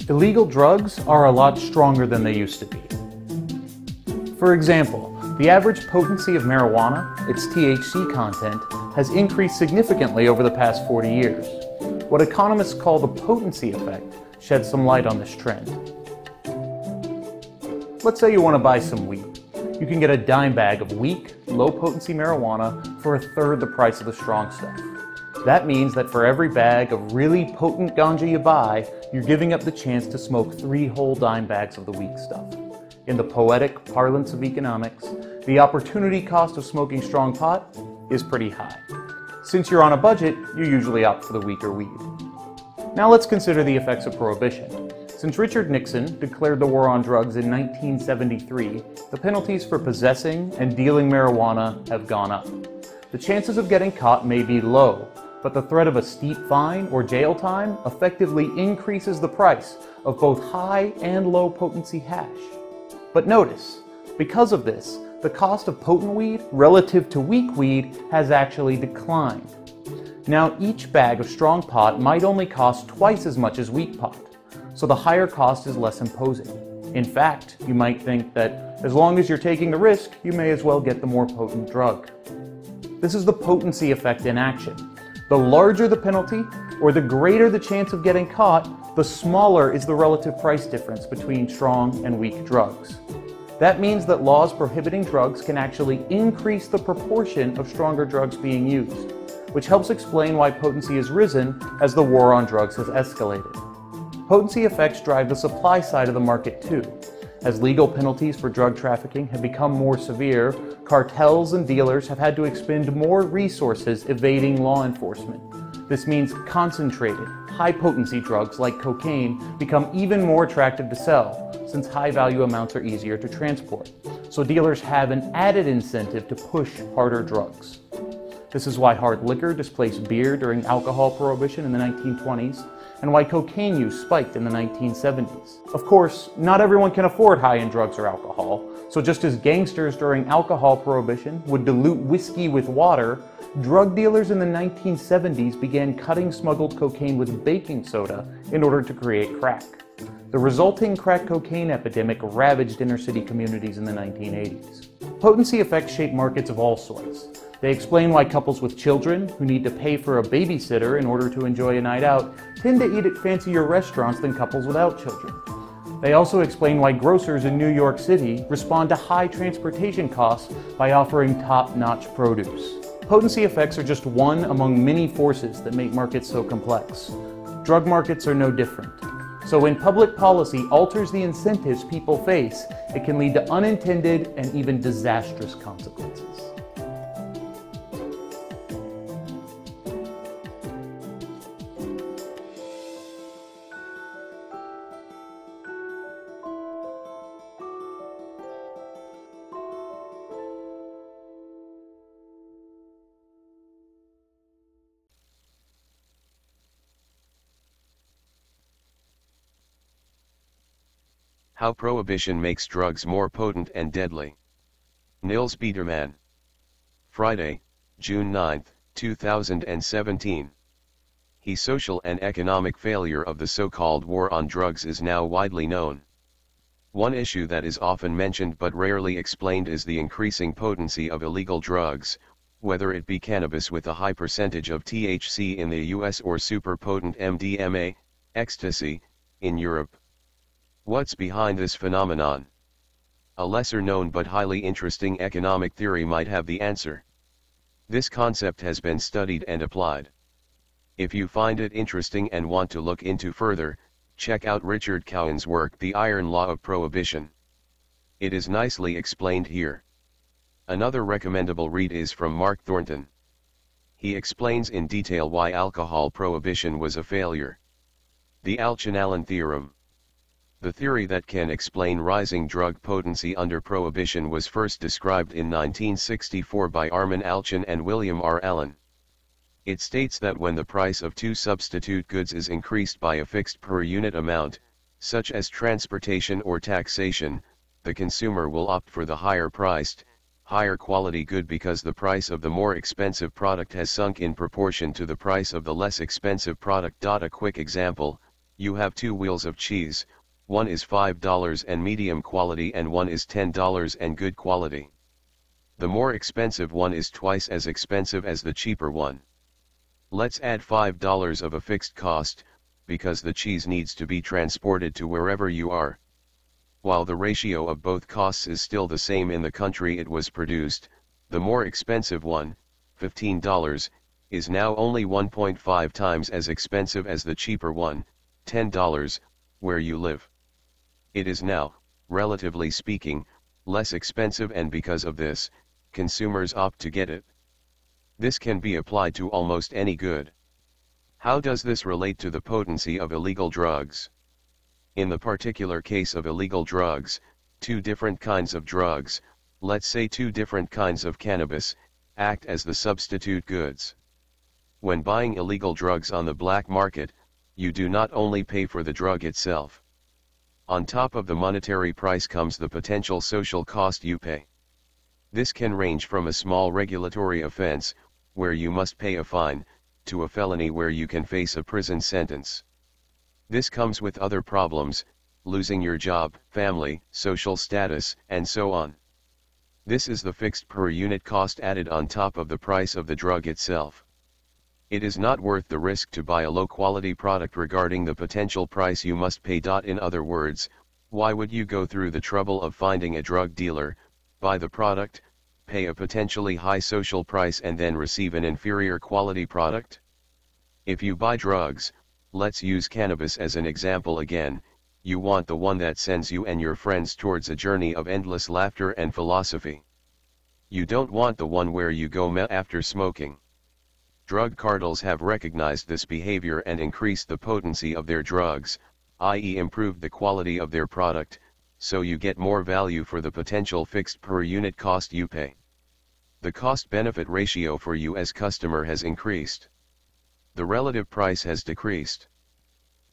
Illegal drugs are a lot stronger than they used to be. For example, the average potency of marijuana, its THC content, has increased significantly over the past 40 years. What economists call the potency effect sheds some light on this trend. Let's say you want to buy some weed. You can get a dime bag of weak, low-potency marijuana for a third the price of the strong stuff. That means that for every bag of really potent ganja you buy, you're giving up the chance to smoke 3 whole dime bags of the weak stuff. In the poetic parlance of economics, the opportunity cost of smoking strong pot is pretty high. Since you're on a budget, you usually opt for the weaker weed. Now let's consider the effects of Prohibition. Since Richard Nixon declared the war on drugs in 1973, the penalties for possessing and dealing marijuana have gone up. The chances of getting caught may be low, but the threat of a steep fine or jail time effectively increases the price of both high and low potency hash. But notice, because of this, the cost of potent weed relative to weak weed has actually declined. Now, each bag of strong pot might only cost twice as much as weak pot, so the higher cost is less imposing. In fact, you might think that as long as you're taking the risk, you may as well get the more potent drug. This is the potency effect in action. The larger the penalty, or the greater the chance of getting caught, the smaller is the relative price difference between strong and weak drugs. That means that laws prohibiting drugs can actually increase the proportion of stronger drugs being used, which helps explain why potency has risen as the war on drugs has escalated. Potency effects drive the supply side of the market too. As legal penalties for drug trafficking have become more severe, cartels and dealers have had to expend more resources evading law enforcement. This means concentrated, high-potency drugs like cocaine become even more attractive to sell, since high-value amounts are easier to transport. So dealers have an added incentive to push harder drugs. This is why hard liquor displaced beer during alcohol prohibition in the 1920s, and why cocaine use spiked in the 1970s. Of course, not everyone can afford high-end drugs or alcohol, so just as gangsters during alcohol prohibition would dilute whiskey with water, drug dealers in the 1970s began cutting smuggled cocaine with baking soda in order to create crack. The resulting crack cocaine epidemic ravaged inner-city communities in the 1980s. Potency effects shape markets of all sorts. They explain why couples with children who need to pay for a babysitter in order to enjoy a night out tend to eat at fancier restaurants than couples without children. They also explain why grocers in New York City respond to high transportation costs by offering top-notch produce. Potency effects are just one among many forces that make markets so complex. Drug markets are no different. So when public policy alters the incentives people face, it can lead to unintended and even disastrous consequences. How Prohibition Makes Drugs More Potent and Deadly. Nils Biederman. Friday, June 9, 2017. The social and economic failure of the so-called war on drugs is now widely known. One issue that is often mentioned but rarely explained is the increasing potency of illegal drugs, whether it be cannabis with a high percentage of THC in the US or super potent MDMA, ecstasy, in Europe. What's behind this phenomenon? A lesser-known but highly interesting economic theory might have the answer. This concept has been studied and applied. If you find it interesting and want to look into further, check out Richard Cowan's work The Iron Law of Prohibition. It is nicely explained here. Another recommendable read is from Mark Thornton. He explains in detail why alcohol prohibition was a failure. The Alchin-Allen theorem. The theory that can explain rising drug potency under prohibition was first described in 1964 by Armin Alchin and William R. Allen. It states that when the price of two substitute goods is increased by a fixed per unit amount, such as transportation or taxation, the consumer will opt for the higher priced, higher quality good because the price of the more expensive product has sunk in proportion to the price of the less expensive product. A quick example, You have 2 wheels of cheese, one is $5 and medium quality and one is $10 and good quality. The more expensive one is twice as expensive as the cheaper one. Let's add $5 of a fixed cost, because the cheese needs to be transported to wherever you are. While the ratio of both costs is still the same in the country it was produced, the more expensive one, $15, is now only 1.5 times as expensive as the cheaper one, $10, where you live. It is now, relatively speaking, less expensive, and because of this, consumers opt to get it. This can be applied to almost any good. How does this relate to the potency of illegal drugs? In the particular case of illegal drugs, 2 different kinds of drugs, let's say 2 different kinds of cannabis, act as the substitute goods. When buying illegal drugs on the black market, you do not only pay for the drug itself. On top of the monetary price comes the potential social cost you pay. This can range from a small regulatory offense, where you must pay a fine, to a felony where you can face a prison sentence. This comes with other problems, losing your job, family, social status, and so on. This is the fixed per unit cost added on top of the price of the drug itself. It is not worth the risk to buy a low-quality product regarding the potential price you must pay. In other words, why would you go through the trouble of finding a drug dealer, buy the product, pay a potentially high social price and then receive an inferior quality product? If you buy drugs, let's use cannabis as an example again, you want the one that sends you and your friends towards a journey of endless laughter and philosophy. You don't want the one where you go meh after smoking. Drug cartels have recognized this behavior and increased the potency of their drugs, i.e. improved the quality of their product, so you get more value for the potential fixed per unit cost you pay. The cost-benefit ratio for you as customer has increased. The relative price has decreased.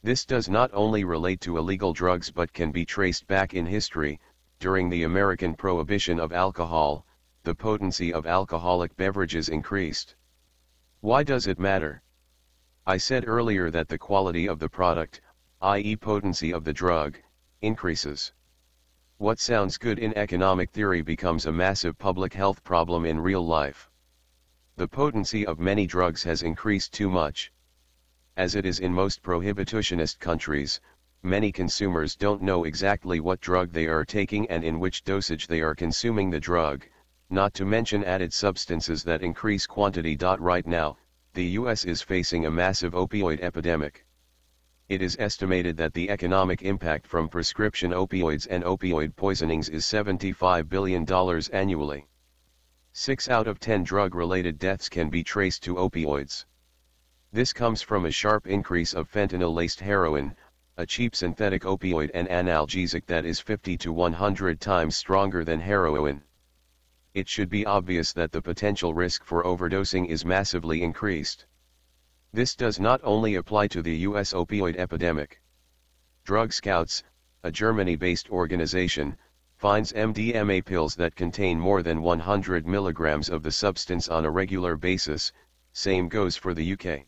This does not only relate to illegal drugs but can be traced back in history. During the American prohibition of alcohol, the potency of alcoholic beverages increased. Why does it matter? I said earlier that the quality of the product, i.e. potency of the drug, increases. What sounds good in economic theory becomes a massive public health problem in real life. The potency of many drugs has increased too much. As it is in most prohibitionist countries, many consumers don't know exactly what drug they are taking and in which dosage they are consuming the drug, not to mention added substances that increase quantity. Right now, the US is facing a massive opioid epidemic. It is estimated that the economic impact from prescription opioids and opioid poisonings is $75 billion annually. 6 out of 10 drug-related deaths can be traced to opioids. This comes from a sharp increase of fentanyl-laced heroin, a cheap synthetic opioid and analgesic that is 50 to 100 times stronger than heroin. It should be obvious that the potential risk for overdosing is massively increased. This does not only apply to the US opioid epidemic. Drug Scouts, a Germany-based organization, finds MDMA pills that contain more than 100 milligrams of the substance on a regular basis. Same goes for the UK.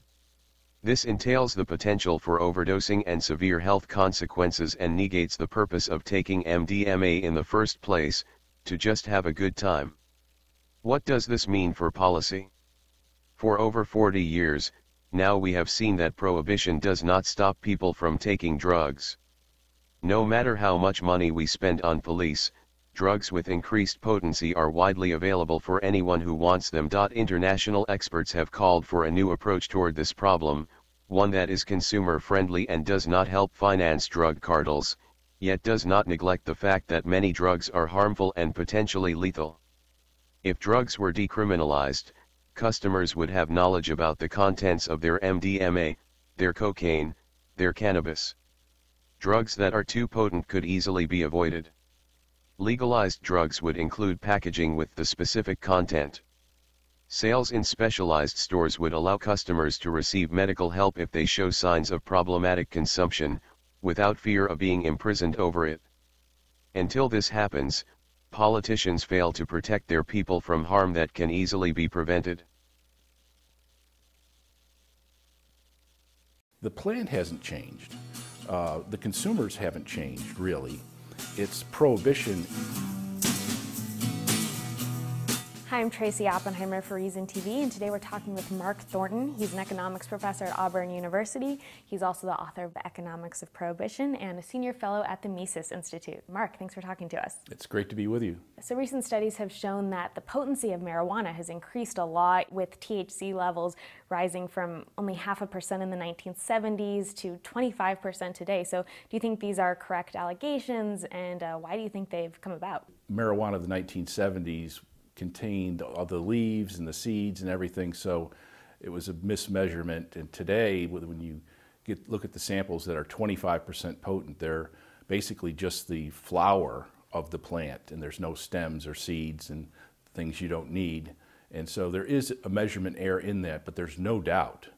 This entails the potential for overdosing and severe health consequences and negates the purpose of taking MDMA in the first place, to just have a good time. What does this mean for policy? For over 40 years, now we have seen that prohibition does not stop people from taking drugs. No matter how much money we spend on police, drugs with increased potency are widely available for anyone who wants them. International experts have called for a new approach toward this problem, one that is consumer-friendly and does not help finance drug cartels, yet does not neglect the fact that many drugs are harmful and potentially lethal. If drugs were decriminalized, customers would have knowledge about the contents of their MDMA, their cocaine, their cannabis. Drugs that are too potent could easily be avoided. Legalized drugs would include packaging with the specific content. Sales in specialized stores would allow customers to receive medical help if they show signs of problematic consumption, without fear of being imprisoned over it. Until this happens, politicians fail to protect their people from harm that can easily be prevented. The plan hasn't changed. The consumers haven't changed, really. It's prohibition. Hi, I'm Tracy Oppenheimer for Reason TV, and today we're talking with Mark Thornton. He's an economics professor at Auburn University. He's also the author of The Economics of Prohibition and a senior fellow at the Mises Institute. Mark, thanks for talking to us. It's great to be with you. So recent studies have shown that the potency of marijuana has increased a lot, with THC levels rising from only 0.5% in the 1970s to 25% today. So do you think these are correct allegations, and why do you think they've come about? Marijuana of the 1970s contained all the leaves and the seeds and everything, so it was a mismeasurement. And today, when you look at the samples that are 25% potent, they're basically just the flower of the plant, and there's no stems or seeds and things you don't need. And so there is a measurement error in that, but there's no doubt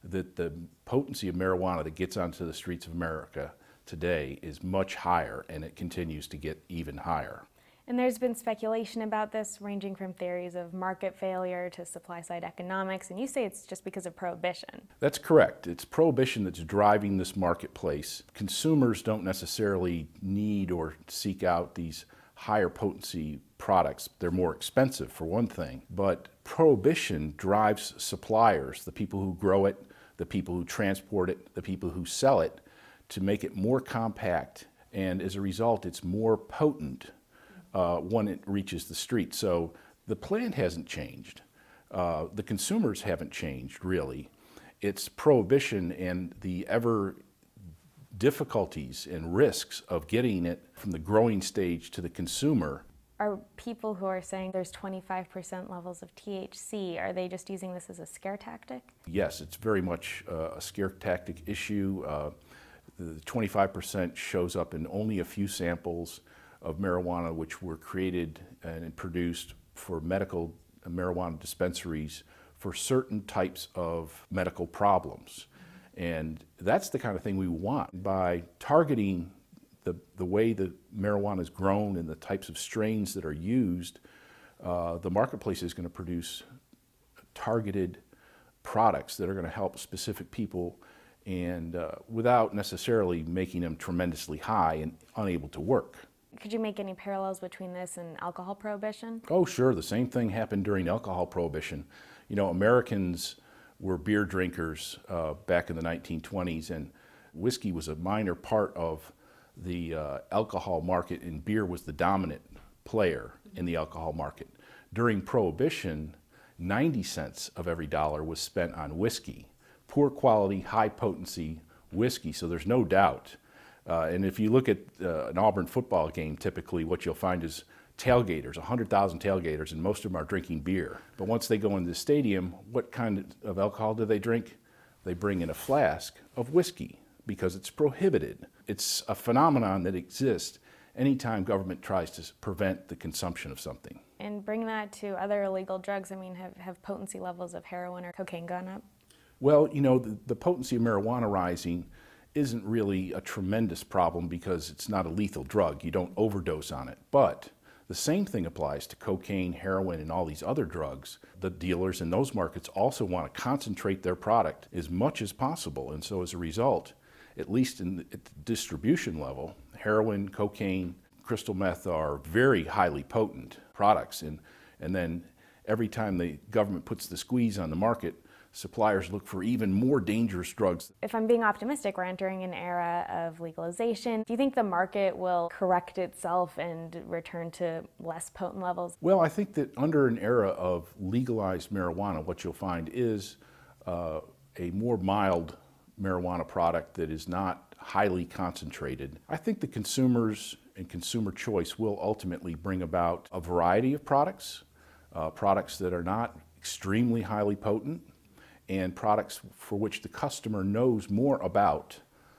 that the potency of marijuana that gets onto the streets of America today is much higher, and it continues to get even higher. And there's been speculation about this, ranging from theories of market failure to supply-side economics, and you say it's just because of prohibition. That's correct. It's prohibition that's driving this marketplace. Consumers don't necessarily need or seek out these higher potency products. They're more expensive, for one thing, but prohibition drives suppliers, the people who grow it, the people who transport it, the people who sell it, to make it more compact, and as a result, it's more potent when it reaches the street. So the plant hasn't changed. The consumers haven't changed, really. It's prohibition and the ever difficulties and risks of getting it from the growing stage to the consumer. Are people who are saying there's 25% levels of THC, are they just using this as a scare tactic? Yes, it's very much a scare tactic issue. The 25% shows up in only a few samples of marijuana which were created and produced for medical marijuana dispensaries for certain types of medical problems. And that's the kind of thing we want. By targeting the way the marijuana is grown and the types of strains that are used, the marketplace is going to produce targeted products that are going to help specific people, and without necessarily making them tremendously high and unable to work. Could you make any parallels between this and alcohol prohibition? Oh, sure. The same thing happened during alcohol prohibition. You know, Americans were beer drinkers back in the 1920s, and whiskey was a minor part of the alcohol market, and beer was the dominant player in the alcohol market. During Prohibition, 90 cents of every dollar was spent on whiskey, poor quality, high potency whiskey, so there's no doubt. And if you look at an Auburn football game, typically what you'll find is tailgaters, 100,000 tailgaters, and most of them are drinking beer. But once they go into the stadium, what kind of alcohol do they drink? They bring in a flask of whiskey because it's prohibited. It's a phenomenon that exists anytime government tries to prevent the consumption of something. And bring that to other illegal drugs. I mean, have potency levels of heroin or cocaine gone up? Well, you know, the potency of marijuana rising isn't really a tremendous problem because it's not a lethal drug. You don't overdose on it. But the same thing applies to cocaine, heroin, and all these other drugs. The dealers in those markets also want to concentrate their product as much as possible. And so as a result, at least at the distribution level, heroin, cocaine, crystal meth are very highly potent products. And then every time the government puts the squeeze on the market, suppliers look for even more dangerous drugs. If I'm being optimistic, we're entering an era of legalization. Do you think the market will correct itself and return to less potent levels? Well, I think that under an era of legalized marijuana, what you'll find is a more mild marijuana product that is not highly concentrated. I think the consumers and consumer choice will ultimately bring about a variety of products, products that are not extremely highly potent, and products for which the customer knows more about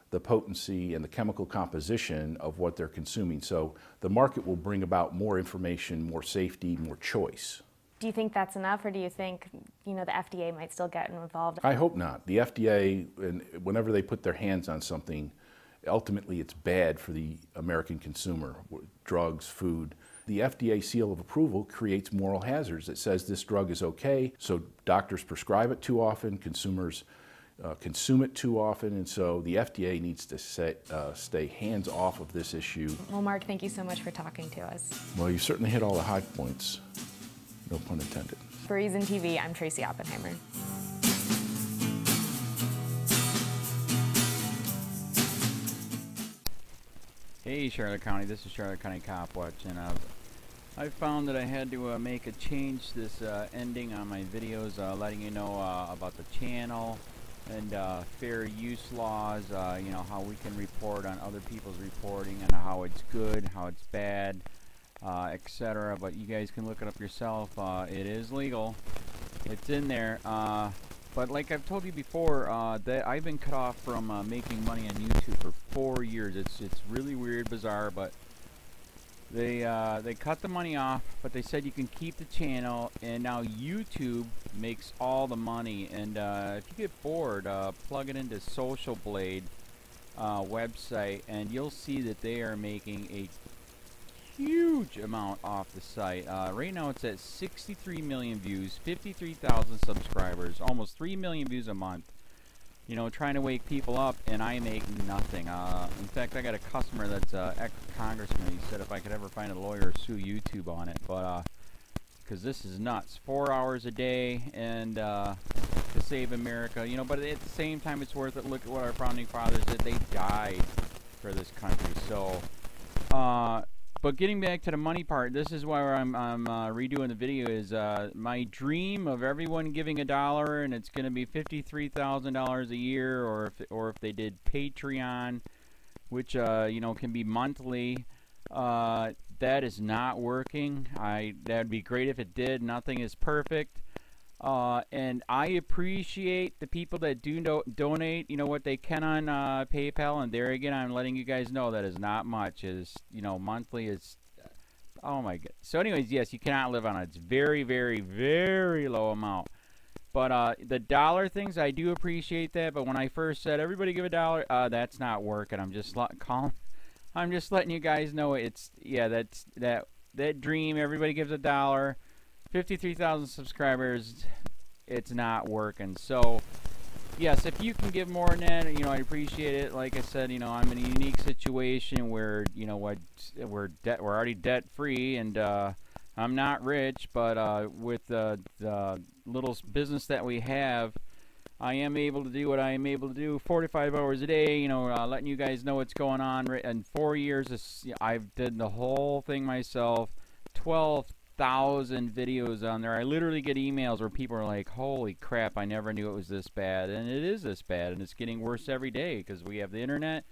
the potency and the chemical composition of what they're consuming. So the market will bring about more information, more safety, more choice. Do you think that's enough, or do you think, the FDA might still get involved? I hope not. The FDA, whenever they put their hands on something, ultimately it's bad for the American consumer, drugs, food. The FDA seal of approval creates moral hazards. It says this drug is okay, so doctors prescribe it too often, consumers consume it too often, and so the FDA needs to stay hands off of this issue. Well, Mark, thank you so much for talking to us. Well, you certainly hit all the high points, no pun intended. For Reason TV, I'm Tracy Oppenheimer. Hey Charlotte County, this is Charlotte County COPWATCH, and I found that I had to make a change this ending on my videos, letting you know about the channel and fair use laws, you know, how we can report on other people's reporting and how it's good, how it's bad, etc. But you guys can look it up yourself. It is legal. It's in there. But like I've told you before, that I've been cut off from making money on YouTube for 4 years. It's really weird, bizarre, but they cut the money off, but they said you can keep the channel, and now YouTube makes all the money. And if you get bored, plug it into Social Blade website, and you'll see that they are making a huge amount off the site. Right now it's at 63 million views, 53,000 subscribers, almost 3 million views a month. You know, trying to wake people up, and I make nothing. In fact, I got a customer that's ex-congressman. He said if I could ever find a lawyer, sue YouTube on it. But because this is nuts, 4 hours a day, and to save America. You know, but at the same time, it's worth it. Look at what our founding fathers did. They died for this country. So, but getting back to the money part, this is why I'm redoing the video. Is my dream of everyone giving $1, and it's going to be $53,000 a year, or if they did Patreon, which you know, can be monthly. That is not working. That'd be great if it did. Nothing is perfect. And I appreciate the people that do donate, you know, what they can on PayPal. And there again, I'm letting you guys know that is not much. Is, you know, monthly is, oh my god. So anyways, yes, you cannot live on it. It's very, very, very low amount. But the dollar things, I do appreciate that. But when I first said everybody give $1, that's not working. I'm just I'm just letting you guys know it's, yeah, that's that dream. Everybody gives $1. 53,000 subscribers, it's not working. So yes, if you can give more than that, you know, I appreciate it. Like I said, you know, I'm in a unique situation where, you know, we're already debt free, and I'm not rich, but with the little business that we have, I am able to do what I am able to do 45 hours a day, you know, letting you guys know what's going on. In 4 years, I've did the whole thing myself. 12,000 videos on there. I literally get emails where people are like, holy crap, I never knew it was this bad. And it is this bad, and it's getting worse every day because we have the internet,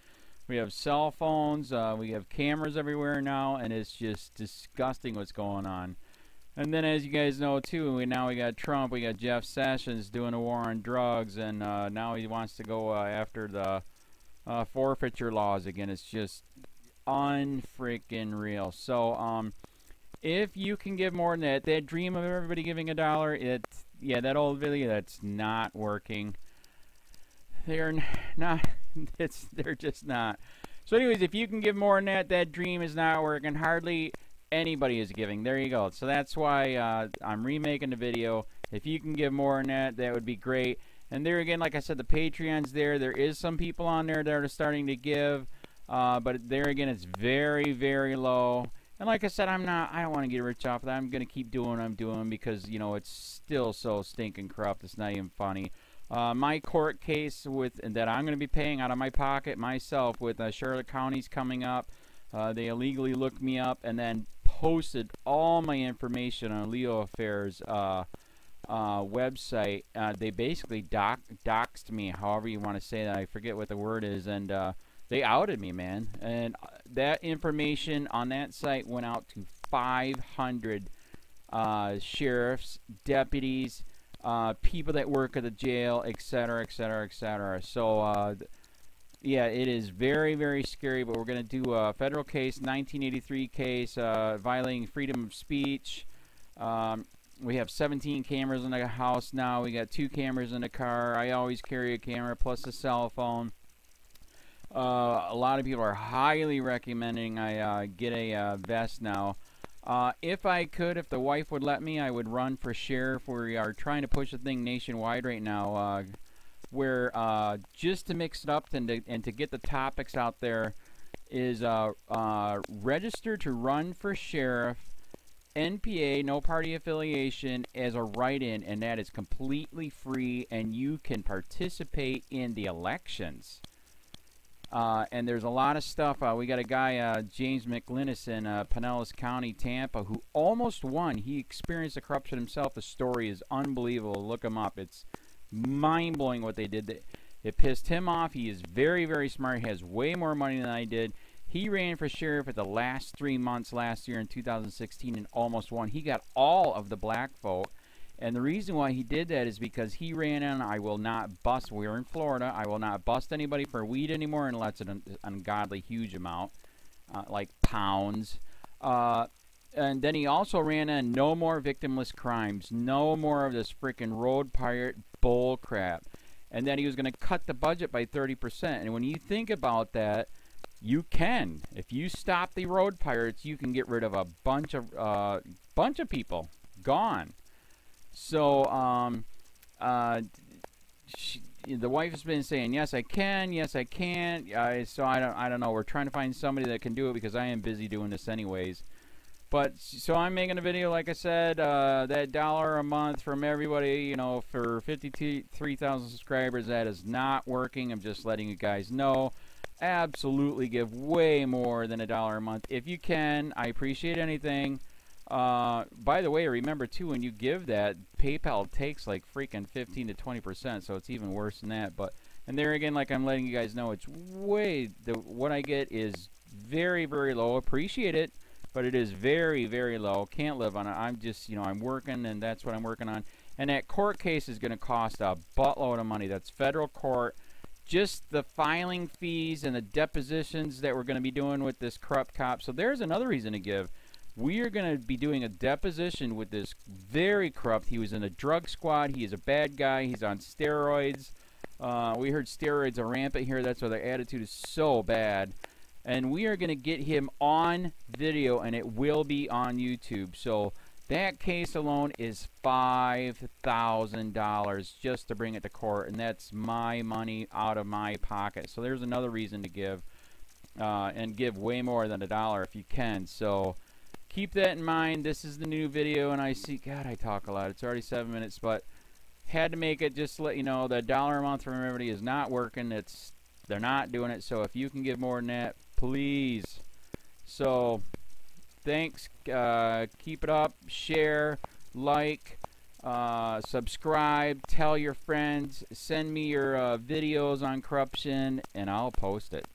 we have cell phones, we have cameras everywhere now, and it's just disgusting what's going on. And then, as you guys know too, now we got Trump, we got Jeff Sessions doing a war on drugs, and now he wants to go after the forfeiture laws again. It's just unfreaking real. So if you can give more than that dream of everybody giving $1, yeah, that old video, that's not working. They're not, they're just not. So anyways, if you can give more than that dream is not working. Hardly anybody is giving. There you go. So that's why I'm remaking the video. If you can give more than that, that would be great. And there again, like I said, the Patreon's there. There is some people on there that are starting to give, but there again, it's very, very low. And like I said, I don't want to get rich off of that. I'm going to keep doing what I'm doing because, you know, it's still so stinking corrupt. It's not even funny. My court case that I'm going to be paying out of my pocket myself with Charlotte County's coming up. They illegally looked me up and then posted all my information on LEOAFFAIRS website. They basically doxed me, however you want to say that. I forget what the word is, and they outed me, man. And that information on that site went out to 500 sheriffs, deputies, people that work at the jail, etc., etc., etc. So, yeah, it is very, very scary, but we're going to do a federal case, 1983 case, violating freedom of speech. We have 17 cameras in the house now. We got 2 cameras in the car. I always carry a camera plus a cell phone. A lot of people are highly recommending I get a vest now. If I could, if the wife would let me, I would run for sheriff. We are trying to push the thing nationwide right now. where just to mix it up and to get the topics out there is register to run for sheriff, NPA, no party affiliation, as a write-in, and that is completely free, and you can participate in the elections. And there's a lot of stuff. We got a guy, James McLinnis in Pinellas County, Tampa, who almost won. He experienced the corruption himself. The story is unbelievable. Look him up. It's mind-blowing what they did. It pissed him off. He is very, very smart. He has way more money than I did. He ran for sheriff at the last 3 months last year in 2016 and almost won. He got all of the black vote. And the reason why he did that is because he ran on, I will not bust, we're in Florida, I will not bust anybody for weed anymore unless it's an ungodly huge amount, like pounds. And then he also ran on no more victimless crimes, no more of this freaking road pirate bull crap. And then he was going to cut the budget by 30%. And when you think about that, you can. If you stop the road pirates, you can get rid of a bunch of people. Gone. So, the wife has been saying, yes, I can, yes, I can't. So I don't know. We're trying to find somebody that can do it because I am busy doing this anyways. But, so I'm making a video, like I said, that $1 a month from everybody, you know, for 53,000 subscribers, that is not working. I'm just letting you guys know. Absolutely give way more than $1 a month. If you can, I appreciate anything. By the way, remember too, when you give that, PayPal takes like freaking 15 to 20%, so it's even worse than that. But, and there again, like I'm letting you guys know, it's way, what I get is very, very low. Appreciate it, but it is very, very low. Can't live on it. I'm just, you know, I'm working, and that's what I'm working on. And that court case is going to cost a buttload of money. That's federal court. Just the filing fees and the depositions that we're going to be doing with this corrupt cop. So there's another reason to give. We are going to be doing a deposition with this very corrupt. He was in a drug squad. He is a bad guy. He's on steroids. We heard steroids are rampant here. That's why their attitude is so bad. And we are going to get him on video, and it will be on YouTube. So that case alone is $5,000 just to bring it to court, and that's my money out of my pocket. So there's another reason to give, and give way more than $1 if you can. So keep that in mind. This is the new video, and I see, God, I talk a lot. It's already 7 minutes, but had to make it just to let you know that $1 a month from everybody is not working. They're not doing it. So if you can give more than that, please. So thanks. Keep it up. Share, like, subscribe, tell your friends, send me your videos on corruption, and I'll post it.